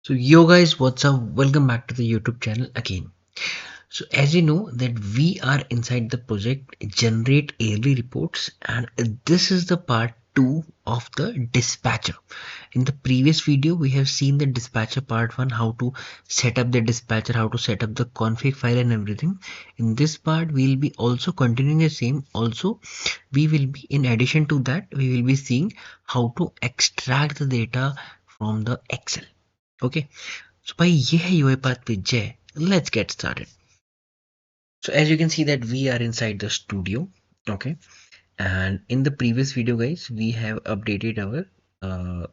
So yo guys, what's up? Welcome back to the YouTube channel again. So as you know that we are inside the project generate yearly reports, and this is the part 2 of the dispatcher. In the previous video we have seen the dispatcher part 1, how to set up the dispatcher, how to set up the config file and everything. In this part we will be also continuing the same. Also we will be, in addition to that, we will be seeing how to extract the data from the Excel. Okay, so by ये है UiPath with Jay. Let's get started. So as you can see that we are inside the studio. Okay, and in the previous video guys, we have updated our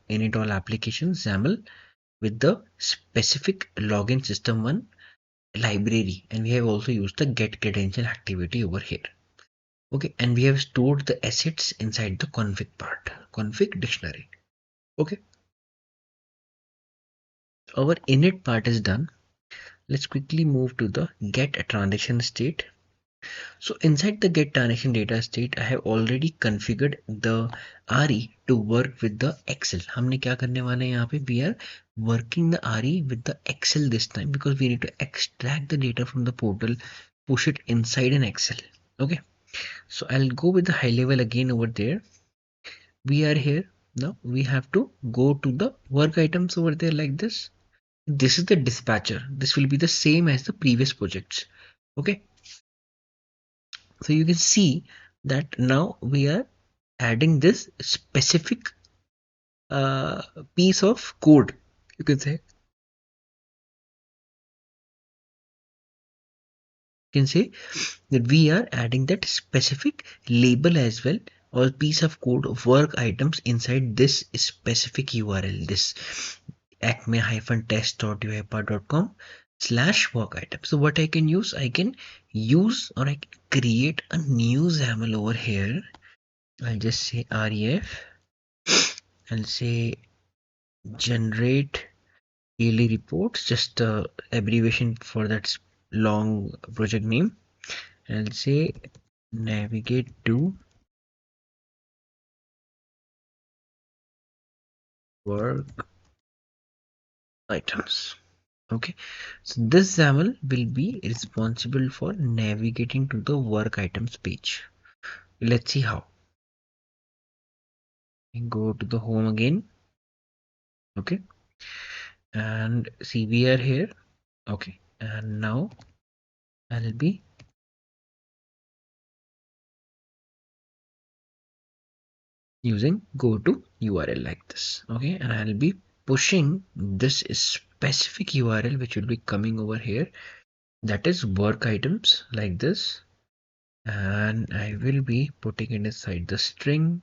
init all application XAML with the specific login system one library, and we have also used the get credential activity over here. Okay, and we have stored the assets inside the config part, config dictionary. Okay, our init part is done. Let's quickly move to the get transaction state. So inside the get transaction data state, I have already configured the RE to work with the Excel. हमने क्या करने वाले हैं यहाँ पे? We are working the RE with the Excel this time because we need to extract the data from the portal, push it inside an Excel. Okay, so I'll go with the high level again over there. We are here now. We have to go to the work items over there like this. This is the dispatcher. This will be the same as the previous projects. Okay, so you can see that now we are adding this specific uh, piece of code, you can say. You can say that we are adding that specific label as well, or piece of code of work items inside this specific URL, this acme-test.uipath.com/work item. So what I can use, I can use, or I can create a new XAML over here. I'll just say ref. I'll say generate daily reports, just abbreviation for that long project name. I'll say navigate to work items. Okay, so this XAML will be responsible for navigating to the work items page. Let's see how. Go to the home again. Okay, and see we are here. Okay, and now I'll be using go to URL like this. Okay, and I'll be pushing this specific URL which will be coming over here, that is work items like this, and I will be putting it inside the string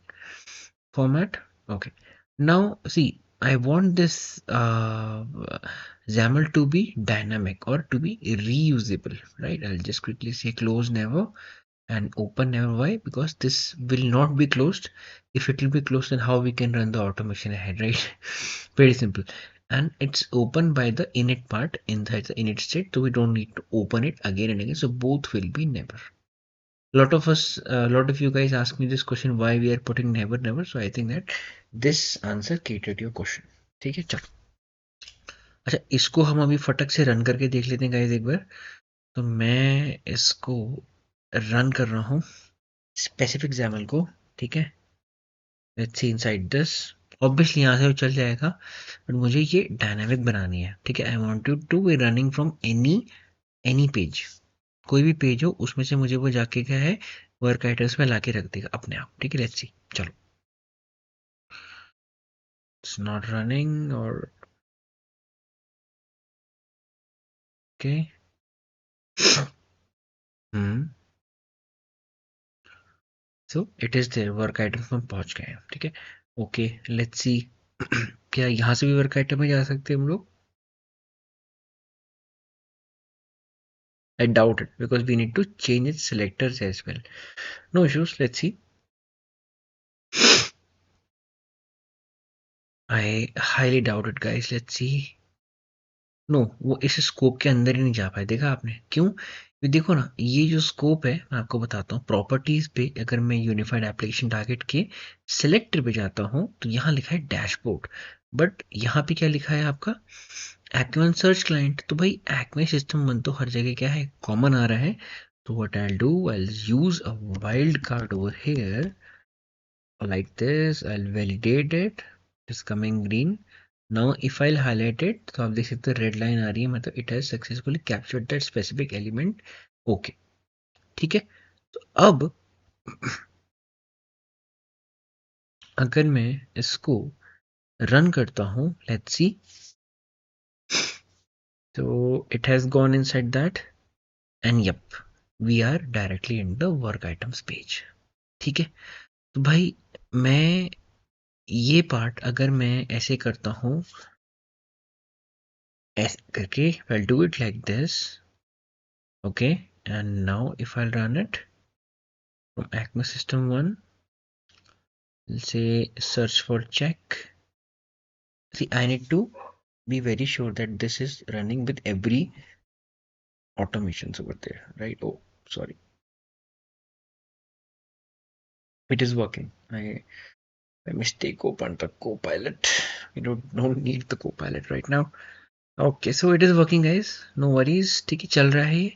format. Okay, now see, I want this XAML to be dynamic or to be reusable, right? I'll just quickly say close never and open never. Why? Because this will not be closed. If it will be closed, then how we can run the automation ahead, right? Very simple. And it's open by the init part inside the init state, so we don't need to open it again and again. So both will be never. A lot of you guys ask me this question, why we are putting never. So I think that this answer catered your question. ठीक है, चलो। अच्छा, इसको हम अभी फटक से run करके देख लेते हैं गाइस एक बार। तो मैं इसको रन कर रहा हूँ स्पेसिफिक XAML को, ठीक है। Let's C inside this. Obviously यहाँ से चल जाएगा, बट मुझे ये डायनामिक बनानी है, ठीक है। I want you to be running from any page, कोई भी पेज हो उसमें से मुझे वो जाके क्या है, वर्क आइटम्स में लाके रख देगा अपने आप, ठीक है। लेट्स सी, चलो। इट्स नॉट रनिंग और okay. So it is there, work items में पहुंच गए हैं, ठीक है। ओके, लेट्स सी क्या यहाँ से भी वर्क आइटम में जा सकते हैं हम लोग? I doubt it because we need to change its selectors as well. No issues, let's see. I highly doubt it guys, let's see. No, वो इस स्कोप के अंदर ही नहीं जा पाए, देखा आपने क्यों? ये देखो ना, ये जो स्कोप है मैं आपको बताता हूँ। प्रॉपर्टीज पे अगर मैं यूनिफाइड एप्लीकेशन टारगेट के सिलेक्टर पे जाता हूँ तो यहाँ लिखा है डैशबोर्ड, बट यहाँ पे क्या लिखा है आपका? Acme सर्च क्लाइंट, तो भाई Acme सिस्टम वन तो हर जगह क्या है, कॉमन आ रहा है. तो what I'll do, I'll use a wildcard over here like this. I'll validate it. It's coming green. Now if I'll highlight it, तो आप देख सकते हो रेड लाइन आ रही है, मतलब it has successfully captured that specific element. Okay, ठीक है. तो अब अगर मैं इसको रन करता हूँ, लेट्स सी, तो it has gone inside that and yep, we are directly in the work items page. ठीक है. तो भाई मैं ये पार्ट अगर मैं ऐसे करता हूँ, ऐसे करके I'll do it like this. Okay, and now if I'll run it from Acme system 1, I'll say search for check. See, I need to be very sure that this is running with every automations over there, right? Oh, sorry, it is working. I mistake opened the Copilot. We don't need the Copilot right now. Okay, so it is working, guys. No worries. ठीक है, चल रहा है ये.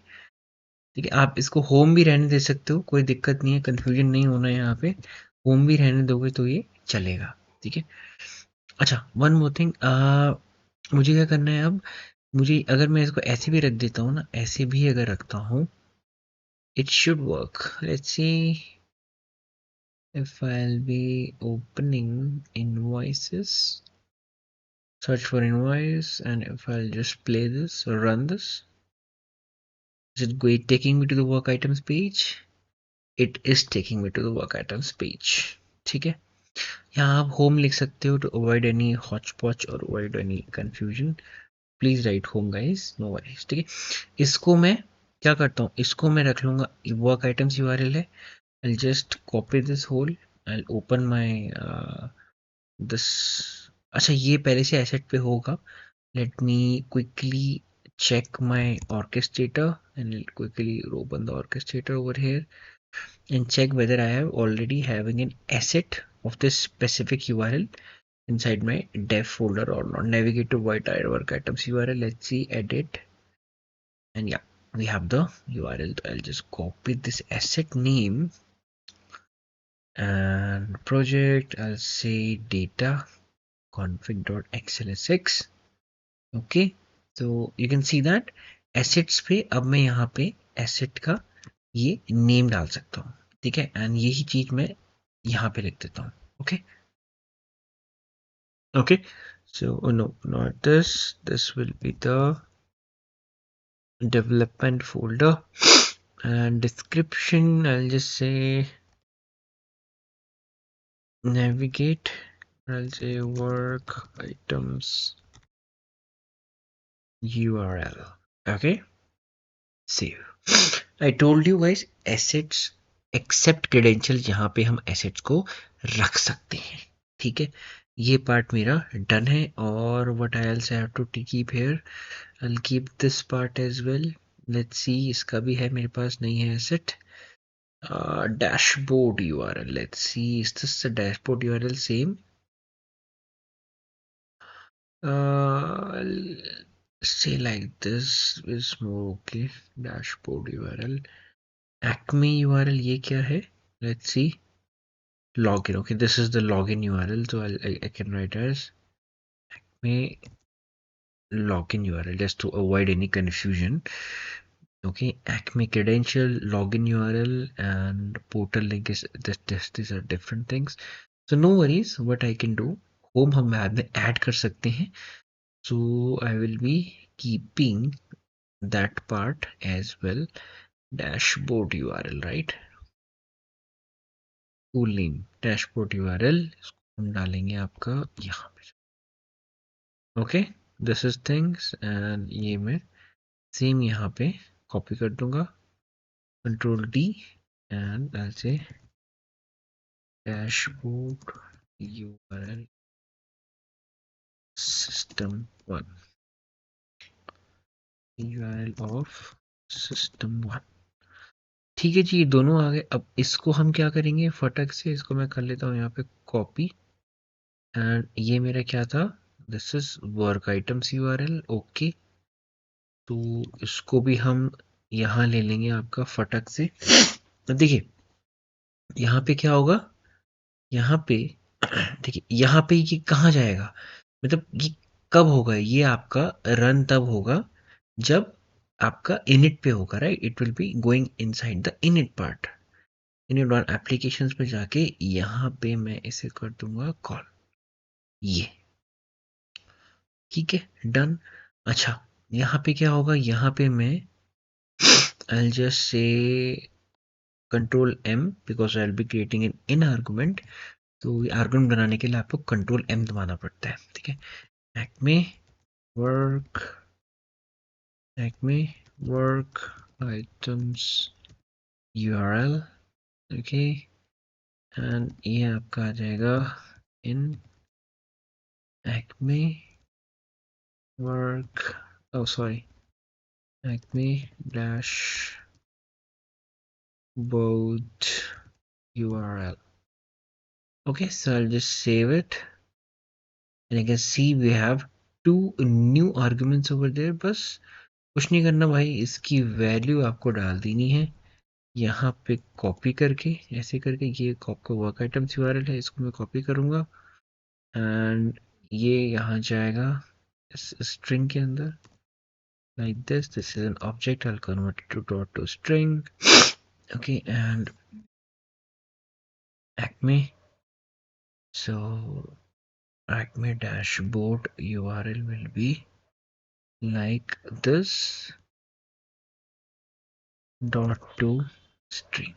ठीक है, आप इसको होम भी रहने दे सकते हो, कोई दिक्कत नहीं है, कंफ्यूजन नहीं होना है यहाँ पे. होम भी रहने दोगे तो ये चलेगा. ठीक है. अच्छा, वन मोर थिंग, मुझे क्या करना है अब, मुझे अगर मैं इसको ऐसे भी रख देता हूँ ना, ऐसे भी अगर रखता हूँ, it should work. Let's see if I'll be opening invoices, search for invoice, and if I'll just play this or run this, is it going taking me to the work items page? It is taking me to the work items page. ठीक है. यहाँ आप home लिख सकते हो to avoid any hodgepodge or avoid any confusion. Please write home guys, no worries. ठीक है. इसको मैं क्या करता हूँ, इसको मैं रख लूंगा, वर्क आइटम्स यूआरएल है. I'll just copy this whole. I'll open my this. अच्छा, ये पहले से एसेट पे होगा. Let me quickly check my orchestrator and I'll quickly open the orchestrator over here and check whether I have already having an asset of this specific URL inside my dev folder or not. Navigate to white work items URL. Let's see, edit, and yeah, we have the URL. I'll just copy this asset name and project. I'll say data config.xlsx. okay, so you can see that assets पे अब मैं यहाँ पे asset का ये name डाल सकता हूँ. ठीक है, एंड यही चीज मैं यहाँ पे लिख देता हूँ. Okay, okay, so no, not this will be the development folder, and description I'll just say navigate, I'll say work items URL. okay, save. I told you guys, assets except credential, यहाँ पे हम assets को रख सकते हैं. ठीक है, ये पार्ट मेरा डन है. और what I else have to keep here, I keep this part as well. Let's see, इसका भी है मेरे पास, नहीं है asset. dashboard URL, let's see, is this the dashboard URL? Same. I'll say like this is more okay. Dashboard URL, Acme URL, ये क्या है? Let's see. Login. Okay, this is the login URL, so I can write as Acme login URL just to avoid any confusion. Okay, Acme credential, login URL, and portal link is this. These are different things. So no worries. What I can do, home हम बाद में add कर सकते हैं. So I will be keeping that part as well. Dashboard URL, right? Full name dashboard URL, इसको हम डालेंगे आपका यहाँ पे. Okay, this is things, and ये मैं सेम यहाँ पे कॉपी कर दूंगा, कंट्रोल डी, एंड आई से dashboard URL system 1, URL of system 1. ठीक है जी, ये दोनों आ गए. अब इसको हम क्या करेंगे, फटक से इसको मैं कर लेता हूँ यहाँ पे कॉपी, एंड ये मेरा क्या था, this is work items URL. Okay, तो इसको भी हम यहाँ ले लेंगे आपका फटक से। देखिए यहाँ पे क्या होगा, यहाँ पे देखिए यहाँ पे ये कहाँ जाएगा, मतलब ये कब होगा, ये आपका रन तब होगा जब आपका इनिट पे होगा, right. It will be going inside the init part. Init और एप्लीकेशंस पे जाके यहाँ पे मैं इसे कर दूंगा कॉल, ये ठीक है, डन। अच्छा यहाँ पे क्या होगा, यहाँ पे मैं I'll just say control M because I'll be creating an in argument। तो आर्गुमेंट बनाने के लिए आपको कंट्रोल M दबाना पड़ता है, ठीक है। acme work acme work items URL, okay, and ये आपका आ जाएगा इन acme work, oh sorry, acme dash both URL। okay, so I'll just save it and you can see we have two new arguments over there। बस कुछ नहीं करना भाई, इसकी value आपको डाल देनी है यहाँ पे कॉपी करके, ऐसे करके। ये आपका वर्क आइटम्स यूआरएल है, इसको मैं कॉपी करूँगा एंड ये यहाँ जाएगा इस स्ट्रिंग के अंदर like this is an object, I'll convert it to dot to string, okay, and acme, so acme dashboard URL will be like this dot to string,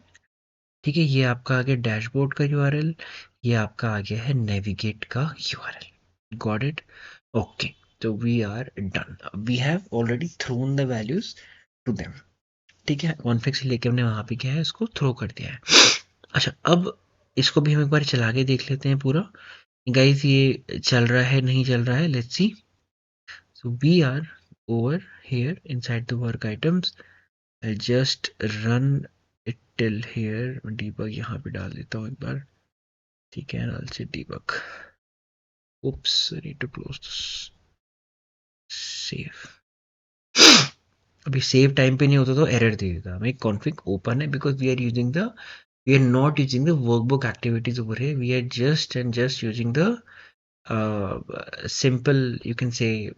ठीक है। ये आपका आ गया डैशबोर्ड का यूआरएल, ये आपका आ गया है नेविगेट का यूआरएल। Got it, okay. तो we are done, we have already thrown the values to them, ठीक है। कॉन्फिग से लेके हमने वहां पे क्या है, इसको थ्रो कर दिया है। अच्छा अब इसको भी हम एक बार चला के देख लेते हैं पूरा। गाइस ये चल रहा है नहीं चल रहा है, let's see. So we are over here inside the work items, I just run it till here. Debug यहाँ पे डाल देता हूँ एक बार, ठीक है। I'll say debug, oops, I need to close this, save। अभी सेव टाइम पे नहीं होता तो एरर दे देता। हमें कॉन्फिग ओपन है because we are using the, we are not using the workbook activities over here, we are just using the simple, you can say,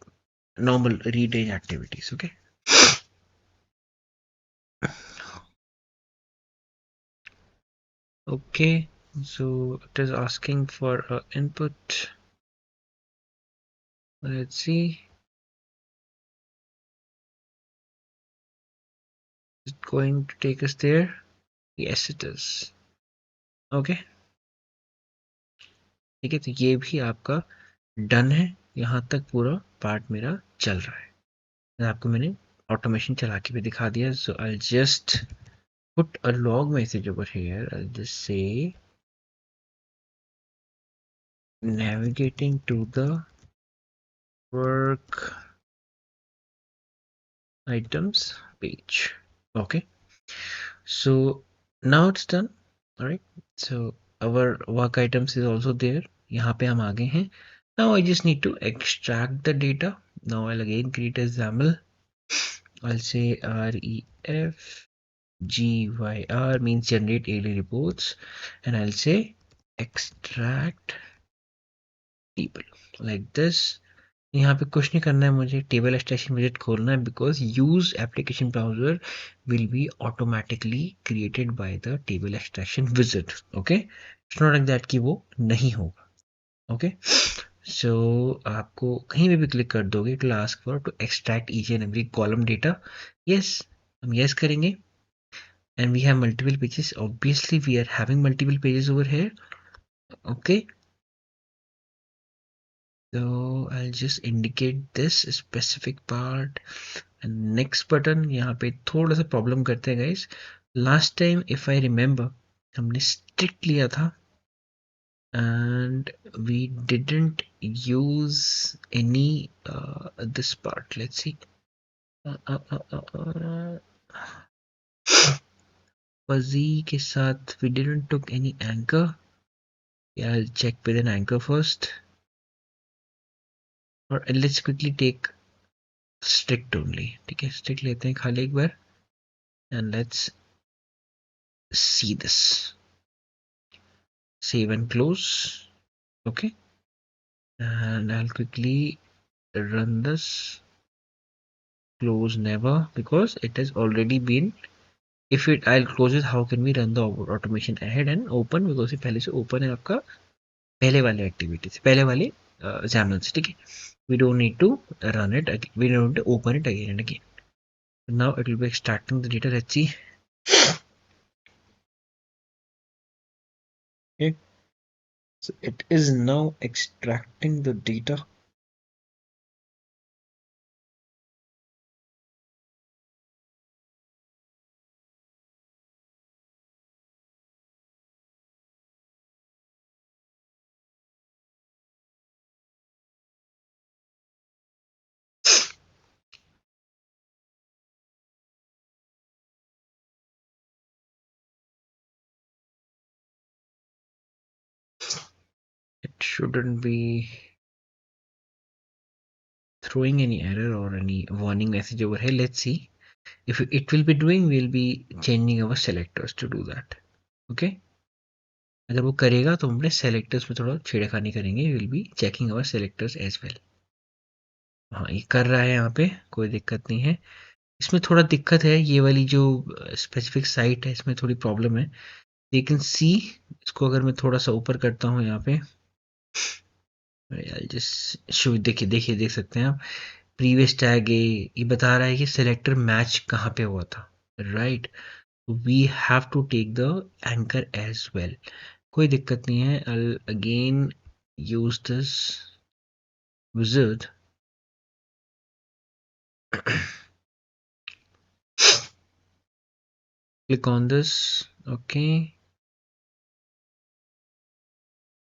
normal read age activities, okay। Okay, so it is asking for input, let's see, is it going to take us there? Yes it is, okay, ठीक है। तो ये भी आपका done है, यहाँ तक पूरा पार्ट मेरा चल रहा है। आपको मैंने ऑटोमेशन चला के भी दिखा दिया। So I just put a log message over here, I just say navigating to the work items page, okay। So now it's done, all right। So our work items is also there, यहाँ पे हम आ गए हैं। Now I just need to extract the data। Now I'll again create a XAML, I'll say ref gyr means generate daily reports, and I'll say extract table like this। यहाँ पे कुछ नहीं करना है मुझे, टेबल एक्सट्रैक्शन विजेट खोलना है because use application browser will be automatically created by the table extraction विजेट, okay. It's not like that कि वो नहीं होगा, ओके। सो आपको कहीं पे भी क्लिक कर दोगे it will ask for to extract each and every column data, yes हम यस करेंगे। and we have multiple pages, obviously we are having multiple pages over here, okay। so I'll just indicate this specific part and next button। यहाँ पे थोड़ा सा problem करते हैं guys, last time if I remember हमने strict लिया था and we didn't use any this part, let's see, fuzzy के साथ we didn't took any anchor, yeah, I'll check with an anchor first। और let's quickly take strict only. ठीक है, strict लेते हैं खाली एक बार and let's see this. Save and close. Okay, and I'll quickly run this. Close never, because it has already been, if it I'll close it, how can we run the automation ahead and open, because ये पहले से open है आपका पहले वाले activity से, पहले वाले XAML से. ठीक है, we don't need to run it again, we don't need to open it again and again. Now it will be extracting the data. Let's see. Okay, so it is now extracting the data. It shouldn't be throwing any error or any warning message over here. Let's see. If it will be doing, we'll be changing our selectors to do that. Okay, अगर वो करेगा तो हम अपने selectors में थोड़ा छेड़खानी करेंगे. Will be checking our selectors as well. हाँ, ये कर रहा है, यहाँ पे कोई दिक्कत नहीं है. इसमें थोड़ा दिक्कत है, ये वाली जो स्पेसिफिक साइट है इसमें थोड़ी प्रॉब्लम है. यू कैन सी, इसको अगर मैं थोड़ा सा ऊपर करता हूँ यहाँ पे, जस्ट शो, देखिए देखिए देख सकते हैं आप, प्रीवियस टैग ये बता रहा है कि सेलेक्टर मैच कहाँ पे हुआ था. Right, we have to take the anchor as well. कोई दिक्कत नहीं है. I'll again use this wizard. Click on this. Okay,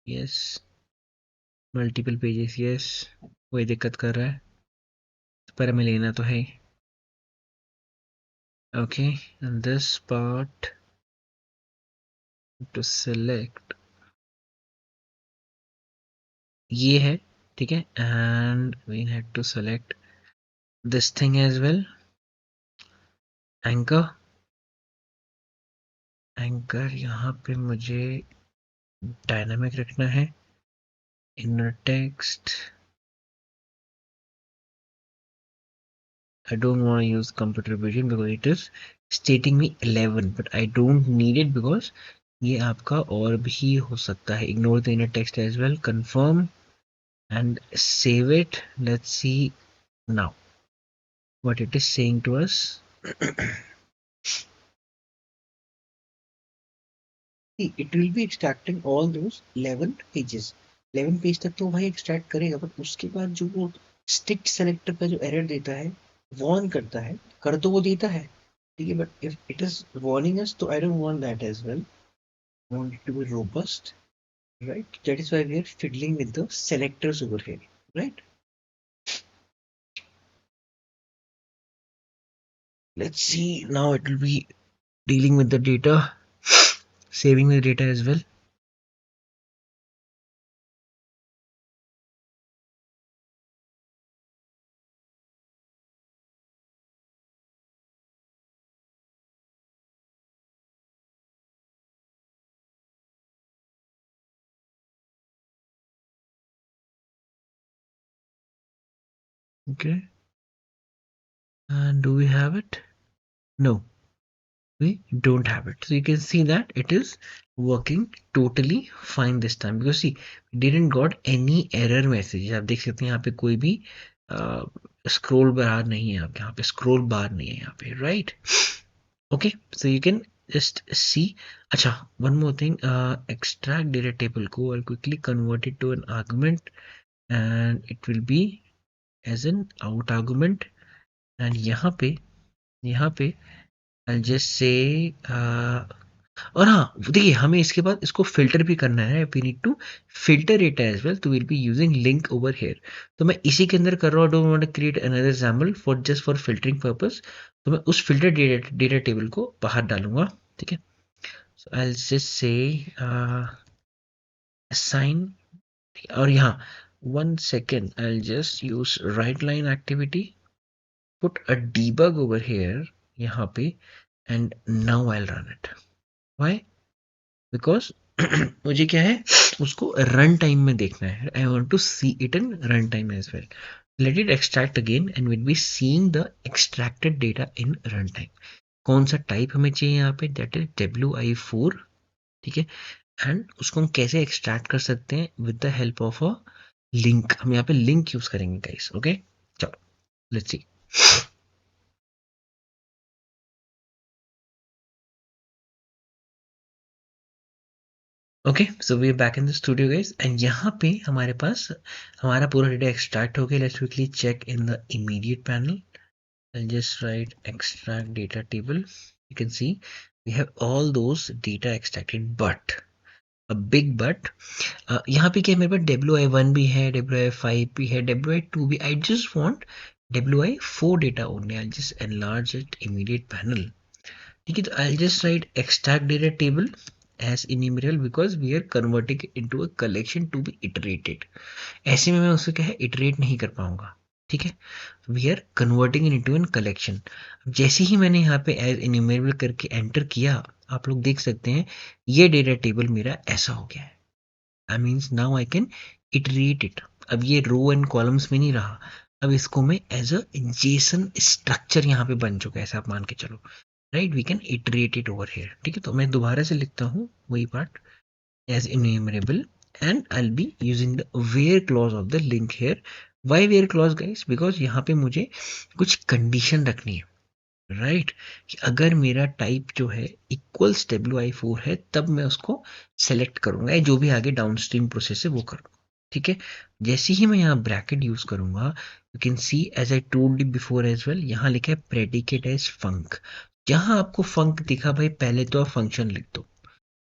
yes, multiple pages, yes. कोई दिक्कत कर रहा है, पर हमें लेना तो है. Okay, and this part to select ये है. ठीक है, and we had to select this thing as well. Anchor, anchor यहाँ पे मुझे डायनामिक रखना है. Inner text, I don't want to use computer vision because it is stating me 11, but I don't need it because ये आपका और भी हो सकता है. Ignore the inner text as well. Confirm and save it. Let's see now what it is saying to us. See, it will be extracting all those 11 pages. 11 page तक तो भाई एक्सट्रैक्ट करेगा, बट उसके बाद जो वो स्टिक्ट सेलेक्टर का जो एरर देता है, वॉर्न करता है, कर तो वो देता है. ठीक है, but if it is warning us, तो I don't want that as well. Want it to be robust, right? That is why we are fiddling with the selectors over here, right? Let's see, now it will be dealing with the data, saving the data as well. Okay, and do we have it? No, we don't have it. So you can see that it is working totally fine this time, because see, we didn't got any error message. आप देख सकते हैं यहाँ पे कोई भी scroll बार नहीं है, यहाँ पे स्क्रॉल बार नहीं है यहाँ पे, right? Okay, so you can just see. Acha, one more thing, extract data table को I'll quickly convert it to an argument, and it will be as an out argument. And यहाँ पे I'll just say और हाँ देखिए, हमें इसके बाद इसको फिल्टर भी करना है. We need to filter it as well, तो will be using link over here. तो मैं इसी के अंदर कर रहा हूँ. Don't want to create another example for just for filtering purpose. तो मैं उस फिल्टर डेटा टेबल को बाहर डालूंगा. ठीक है, so I will just say assign. और यहाँ 1 second, I'll just use write line activity, put a debug over here, यहाँ पे, and now I'll run it. Why? Because मुझे क्या है, उसको रन टाइम में देखना है. I want to see it in run time as well. Let it extract again and we'll be seeing the extracted data in run time. कौन सा type हमें चाहिए यहाँ पे, दैट इज WI4. ठीक है, एंड उसको हम कैसे एक्सट्रैक्ट कर सकते हैं with the help of a link. हम यहाँ पे लिंक यूज करेंगे गाइस. ओके, चलो let's see. Okay, so we are back in the studio guys, and यहाँ पे हमारे पास हमारा पूरा डेटा एक्सट्रैक्ट हो गया. Let's quickly check in the immediate panel. I'll just write extract data table. You can see we have all those data extracted, but a big but. यहाँ पे क्या, मेरे पास WI1 भी है, WI5 भी है, WI2 भी. I just want WI4 data only. I'll just enlarge it immediate panel. ठीक है, तो I'll just write extract data table as enumerable because we are converting it into a collection to be iterated. ऐसे में मैं उससे क्या है, iterate नहीं कर पाऊंगा. ठीक है, we are converting into an collection. जैसे ही मैंने यहाँ पे एज इन्यूमरेबल करके एंटर किया, आप लोग देख सकते हैं ये डेटा टेबल मेरा ऐसा हो गया है. I means now I can iterate it. अब ये रो एंड कॉलम्स में नहीं रहा, अब इसको मैं एज अ जेसन स्ट्रक्चर यहाँ पे बन चुका है, ऐसा आप मान के चलो. Right, we can iterate it over here. ठीक है, तो मैं दोबारा से लिखता हूँ वही part, as enumerable, and I'll be using the where clause of the link here. Why where clause guys? Because यहाँ पे मुझे कुछ कंडीशन रखनी है. राइट, कि अगर मेरा टाइप जो है इक्वल्स WI4 है, तब मैं उसको सेलेक्ट करूंगा, या जो भी आगे डाउनस्ट्रीम प्रोसेस है वो करूंगा. ठीक है, जैसे ही मैं यहाँ ब्रैकेट यूज करूंगा, you can see as I told you before as well, यहाँ लिखा है प्रेडिकेट एज फंक. जहां आपको फंक दिखा भाई, पहले तो आप फंक्शन लिख दो.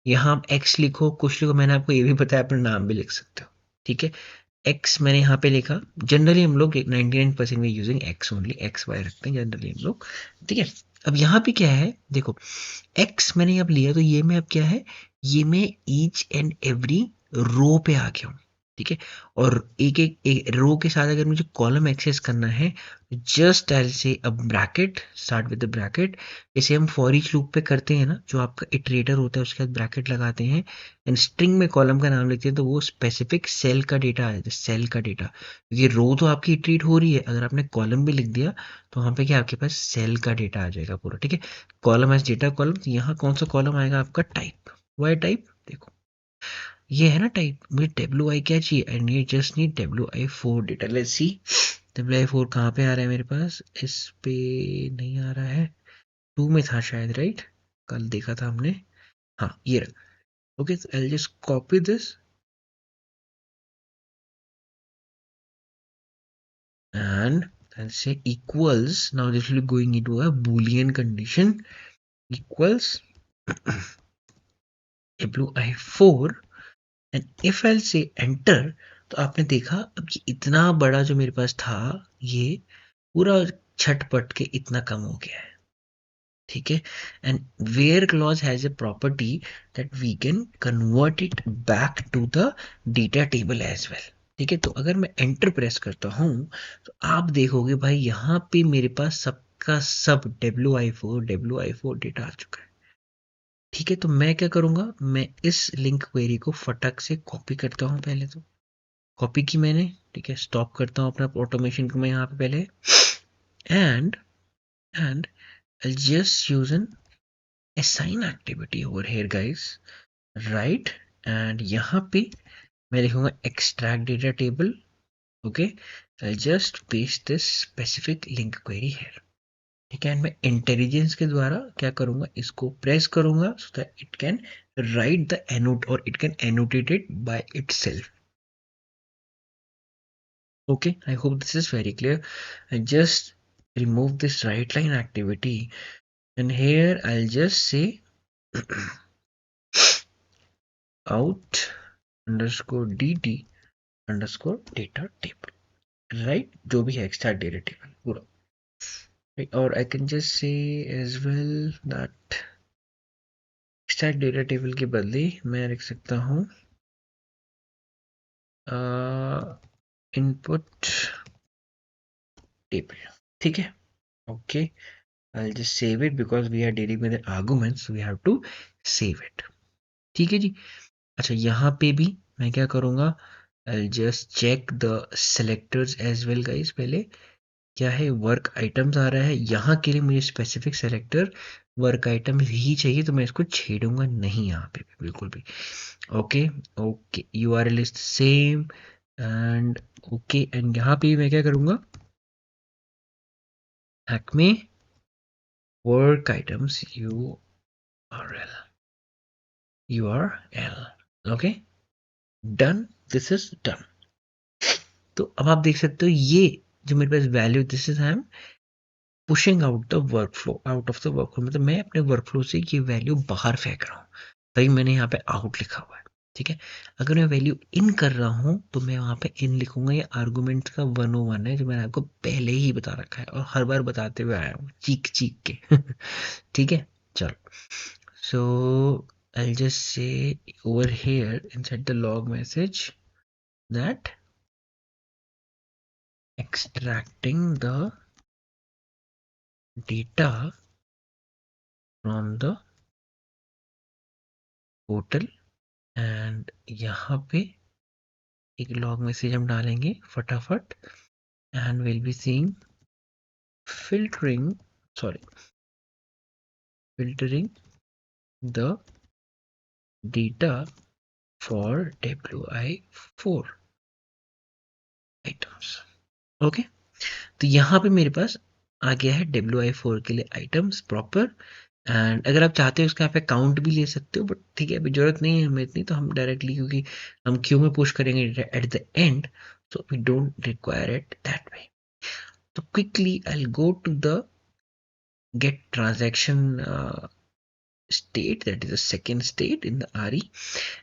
यहाँ आप एक्स लिखो, कुछ लिखो, मैंने आपको ये भी बताया अपना नाम भी लिख सकते हो. ठीक है, एक्स मैंने यहाँ पे लिखा. जनरली हम लोग 99% में using X only, X Y रखते हैं जनरली हम लोग. ठीक है, अब यहाँ पे क्या है देखो, एक्स मैंने अब लिया, तो ये में अब क्या है, ये मैं ईच एंड एवरी रो पे आ गया हूँ. ठीक है, और एक रो के साथ अगर मुझे कॉलम एक्सेस करना है, जस्ट आई से अब bracket, start with the bracket. जैसे हम फॉर ईच लूप पे करते हैं ना, जो आपका इटरेटर होता है उसके बाद ब्रैकेट लगाते हैं, एंड स्ट्रिंग में कॉलम का नाम लिखते हैं, तो वो स्पेसिफिक सेल का डेटा आ जाता है, सेल का डेटा. क्योंकि रो तो आपकी इटरेट हो रही है, अगर आपने कॉलम भी लिख दिया तो वहाँ पे क्या आपके पास सेल का डेटा आ जाएगा पूरा. ठीक है, कॉलम एज डेटा कॉलम, यहाँ कौन सा कॉलम आएगा आपका, टाइप. वाई टाइप, देखो ये है ना टाइप. मुझे WI क्या चाहिए, I need just need WI4 data. Let's see WI4 कहाँ पे आ रहा है मेरे पास, इस पे नहीं आ रहा है, 2 में था शायद. राइट, कल देखा था हमने. हाँ ये रहा. Okay, I just copy this and I'll say equals. Now this will be going into a boolean condition, equals WI4, and if I से एंटर, तो आपने देखा अब ये इतना बड़ा जो मेरे पास था, ये पूरा छटपट के इतना कम हो गया है. ठीक है, and where clause has a property that we can convert it back to the data table as well. ठीक है, तो अगर मैं एंटर प्रेस करता हूं, तो आप देखोगे भाई यहाँ पे मेरे पास सबका सब WI4 डेटा आ चुका है. ठीक है, तो मैं क्या करूंगा, मैं इस लिंक क्वेरी को फटक से कॉपी करता हूं. पहले तो कॉपी की मैंने, ठीक है, स्टॉप करता हूं अपना ऑटोमेशन को मैं यहाँ पे पहले, and and I just use N assign activity over here guys. Right, and यहाँ पे मैं लिखूंगा extract data table. Okay, so I'll just paste this specific link query here. ठीक है, मैं इंटेलिजेंस के द्वारा क्या करूंगा, इसको प्रेस करूंगा so that it can write the note, और it can annotate it by itself. Okay, I hope this is very clear. I just remove this write line activity, and here I'll just say out underscore dt underscore data table. Right, जो भी है extract data table पूरा. Right, or I can just say as well that extract data table के बदले मैं लिख सकता हूँ input table, ठीक है. Okay, I'll just save it because we are dealing with the arguments, we have to save it. ठीक है जी. अच्छा, यहाँ पे भी मैं क्या करूँगा, I'll just check the selectors as well guys. पहले क्या है, वर्क आइटम्स आ रहा है, यहाँ के लिए मुझे स्पेसिफिक सेलेक्टर वर्क आइटम ही चाहिए, तो मैं इसको छेड़ूंगा नहीं यहाँ पे बिल्कुल भी. Okay okay, URL is same and okay. And यहाँ पे मैं क्या करूँगा, Acme work items URL. Okay, done, this is done. तो अब आप देख सकते हो ये जो मेरे पास value, this is I am pushing out the workflow, out of the workflow, मतलब मैं अपने वर्कफ्लो से ये वैल्यू बाहर फेंक रहा हूँ, तभी मैंने यहाँ पे आउट लिखा हुआ है. ठीक है, अगर मैं वैल्यू इन कर रहा हूँ तो मैं वहाँ पे इन लिखूंगा. ये आर्गुमेंट का 101 है जो मैंने आपको पहले ही बता रखा है और हर बार बताते हुए आया हूँ चीख चीख के. ठीक है, चलो. सो I'll just say over here inside the log message that extracting the data from the portal. And यहाँ पे एक लॉग मैसेज हम डालेंगे फटाफट. And will be seeing filtering, sorry, filtering the data for WI4 items. Okay, तो यहाँ पे मेरे पास आ गया है WI4 के लिए आइटम्स प्रॉपर. एंड अगर आप चाहते हो इसका यहाँ पे काउंट भी ले सकते हो, बट ठीक है अभी जरूरत नहीं है हमें इतनी, तो हम डायरेक्टली क्योंकि हम क्यू में पुश करेंगे at the end, so we don't require it that way. तो quickly I will go to the get transaction state, that is the second state in the RE.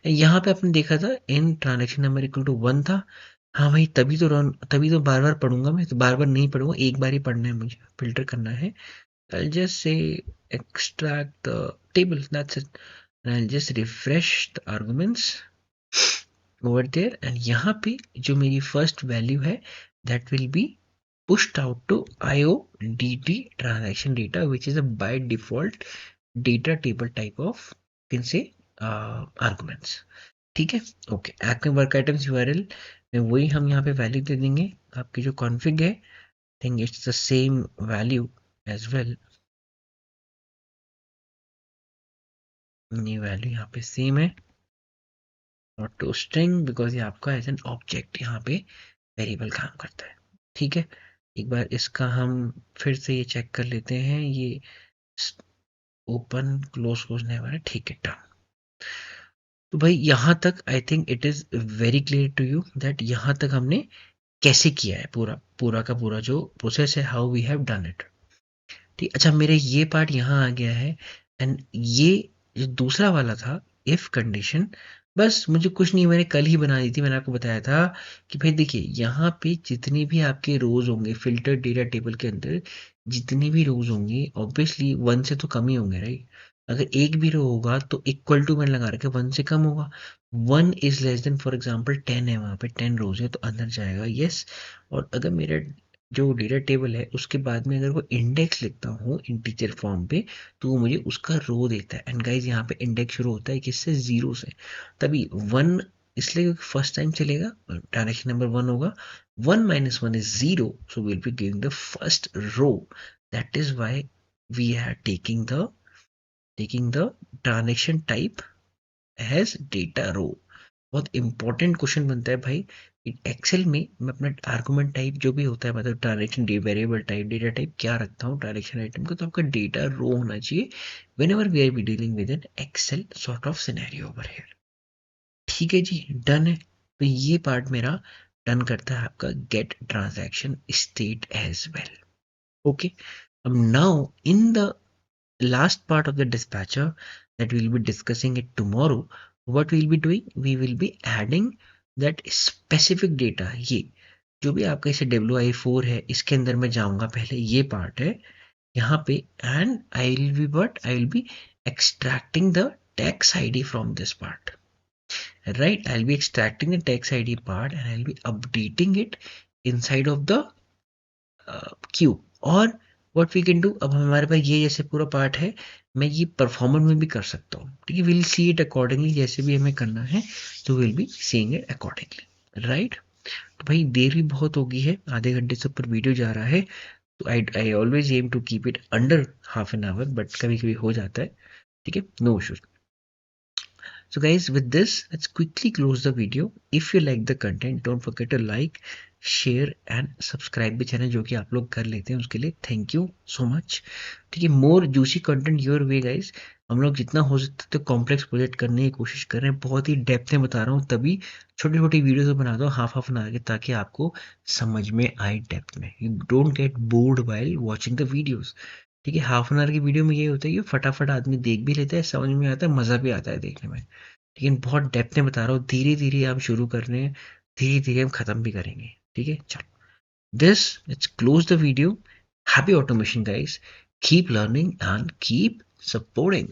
यहाँ पे आपने देखा था इन ट्रांजेक्शन नंबर इक्वल टू 1 था. हाँ भाई, तभी तो बार बार पढ़ूंगा मैं, तो बार बार नहीं पढ़ूंगा, एक बार ही पढ़ना है मुझे, फिल्टर करना है. I'll just say extract the table, that's it, and I'll just refresh the arguments over there. and यहाँ पे जो मेरी फर्स्ट वैल्यू है that will be pushed out to IODT transaction data, which is a by default data table type of, you can say, arguments. ठीक है, okay. Active work items URL में वही हम यहाँ पे वैल्यू दे देंगे. आपकी जो कॉन्फ़िग है, think it's the same value as well. ये वैल्यू यहाँ पे सेम है, ऑटो स्ट्रिंग, बिकॉज ये आपका एज एन ऑब्जेक्ट यहाँ पे वेरिएबल काम करता है. ठीक है, एक बार इसका हम फिर से ये चेक कर लेते हैं. ये ओपन क्लोज नहीं हो रहा है. ठीक है, डन. तो भाई यहाँ तक I think it is very clear to you that यहाँ तक हमने कैसे किया है, पूरा पूरा का पूरा जो प्रोसेस है, how we have done it. ठीक, अच्छा मेरे ये पार्ट यहाँ आ गया है. एंड ये जो दूसरा वाला था इफ कंडीशन, बस मुझे कुछ नहीं, मैंने कल ही बना दी थी. मैंने आपको बताया था कि भाई देखिए यहाँ पे जितने भी आपके रोज होंगे फिल्टर डेटा टेबल के अंदर, जितने भी रोज होंगे ऑब्वियसली 1 से तो कम ही होंगे, राइट. अगर एक भी रो होगा तो इक्वल टू मैंने लगा रखा है 1 से कम होगा. 1 is less than, for example 10 है, वहां पे 10 रोज है तो अंदर जाएगा, यस. और अगर मेरा जो डेटा टेबल है उसके बाद में अगर वो इंडेक्स लिखता हूँ इंटीजर फॉर्म पे, तो वो मुझे उसका रो देता है. एंड गाइज यहाँ पे इंडेक्स शुरू होता है किससे, 0 से. तभी 1 इसलिए क्योंकि फर्स्ट टाइम चलेगा, डायरेक्शन नंबर 1 होगा. 1 - 1 is 0, so we'll be giving the first row. That is why we are taking the transaction type as data row. बहुत इंपॉर्टेंट क्वेश्चन बनता है भाई. एक्सेल में मैं अपना आर्गुमेंट टाइप जो भी होता है, मतलब transaction variable type data type क्या रखता हूँ ट्रांजेक्शन आइटम का, तो आपका डेटा रो होना चाहिए whenever we are be dealing with an Excel sort of scenario over here. ठीक है जी, डन है. तो ये पार्ट मेरा डन करता है आपका get transaction state as well. Okay, अब now in the last part of the dispatcher that we'll be discussing it tomorrow, what we'll be doing, we will be adding that specific data. ये जो भी आपका इसे WI4 है इसके अंदर मैं जाऊंगा, पहले ये पार्ट है यहाँ पे. and I will be extracting the tax ID from this part. right? I'll be extracting the text ID part and I'll be updating it inside of the Q. और व्हाट वी कैन डू, अब हमारे पास ये जैसे पूरा part है, मैं ये performer में भी कर सकता हूँ, ठीक है। विल सी इट अकॉर्डिंगली, जैसे भी हमें करना है तो will be seeing it accordingly, right. तो भाई देर भी बहुत हो गई है, आधे घंटे से ऊपर वीडियो जा रहा है, तो I always aim to keep it under half an hour, but कभी कभी हो जाता है, ठीक है, no issues. So guys, with this, let's quickly close the video. If you like the content, don't forget to like, share and subscribe the channel, जो कि आप लोग कर लेते हैं, उसके लिए थैंक यू सो मच। ठीक है, more juicy content your way guys. हम लोग जितना हो सकता है कॉम्प्लेक्स प्रोजेक्ट करने की कोशिश कर रहे हैं, बहुत ही डेप्थ में बता रहा हूँ, तभी छोटी छोटी वीडियोस बना दो हाफ एन आवर के, ताकि आपको समझ में आए डेप्थ में। You don't get bored while watching the videos. ठीक है, हाफ एन आवर की वीडियो में ये होता है कि फटाफट आदमी देख भी लेता है, समझ में आता है, मज़ा भी आता है देखने में। लेकिन बहुत डेप्थ में बता रहा हूँ, धीरे धीरे हम शुरू कर रहे हैं, धीरे धीरे हम खत्म भी करेंगे, ठीक है। चलो, this let's close the video. Happy automation guys, keep learning and keep supporting.